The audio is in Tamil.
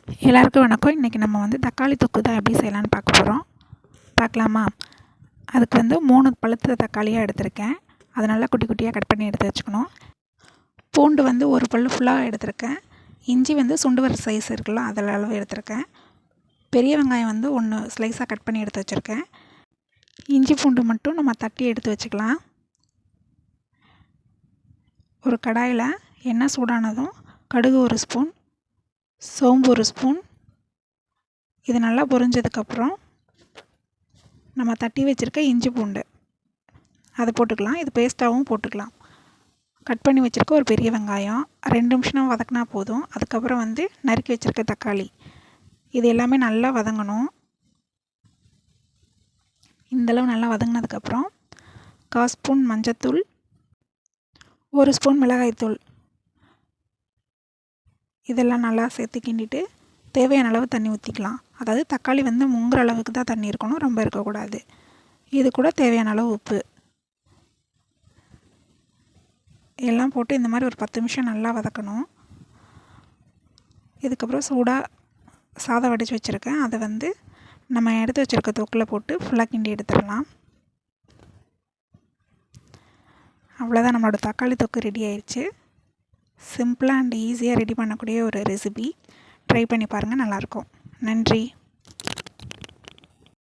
எல்லாருக்கும் வணக்கம். இன்றைக்கி நம்ம வந்து தக்காளி தொக்கு தான் எப்படி செய்யலான்னு பார்க்க போகிறோம். பார்க்கலாமா? அதுக்கு வந்து 3 பழுத்த தக்காளியாக எடுத்திருக்கேன். அதை நல்லா குட்டி குட்டியாக கட் பண்ணி எடுத்து வச்சுக்கணும். பூண்டு வந்து ஒரு பல் ஃபுல்லாக எடுத்திருக்கேன். இஞ்சி வந்து சுண்டு வர சைஸ் இருக்குல்ல, அதில் அளவு எடுத்திருக்கேன். பெரிய வெங்காயம் வந்து 1 ஸ்லைஸாக கட் பண்ணி எடுத்து வச்சுருக்கேன். இஞ்சி பூண்டு மட்டும் நம்ம தட்டி எடுத்து வச்சுக்கலாம். ஒரு கடாயில் எண்ணெய் சூடானதும் கடுகு 1 ஸ்பூன், சோம்பு 1 ஸ்பூன். இது நல்லா பொரிஞ்சதுக்கப்புறம் நம்ம தட்டி வச்சுருக்க இஞ்சி பூண்டு அதை போட்டுக்கலாம். இது பேஸ்ட்டாகவும் போட்டுக்கலாம். கட் பண்ணி வச்சுருக்க ஒரு பெரிய வெங்காயம் 2 நிமிஷம் வதக்கினா போதும். அதுக்கப்புறம் வந்து நறுக்கி வச்சுருக்க தக்காளி, இது எல்லாமே நல்லா வதங்கணும். இந்தளவு நல்லா வதங்கினதுக்கப்புறம் 1/4 ஸ்பூன் மஞ்சத்தூள், 1 ஸ்பூன் மிளகாய்த்தூள், இதெல்லாம் நல்லா சேர்த்து கிண்டிட்டு தேவையான அளவு தண்ணி ஊற்றிக்கலாம். அதாவது தக்காளி வந்து முங்குற அளவுக்கு தான் தண்ணி இருக்கணும், ரொம்ப இருக்கக்கூடாது. இது கூட தேவையான அளவு உப்பு எல்லாம் போட்டு இந்த மாதிரி ஒரு 10 நிமிஷம் நல்லா வதக்கணும். இதுக்கப்புறம் சூடாக சாதம் வடித்து வச்சுருக்கேன். அதை வந்து நம்ம எடுத்து வச்சுருக்க தொக்கில் போட்டு ஃபுல்லாக கிண்டி எடுத்துடலாம். அவ்வளோதான், நம்மளோட தக்காளி தொக்கு ரெடி ஆயிடுச்சு. சிம்பிளாக அண்ட் ஈஸியாக ரெடி பண்ணக்கூடிய ஒரு ரெசிபி. ட்ரை பண்ணி பாருங்கள், நல்லாயிருக்கும். நன்றி.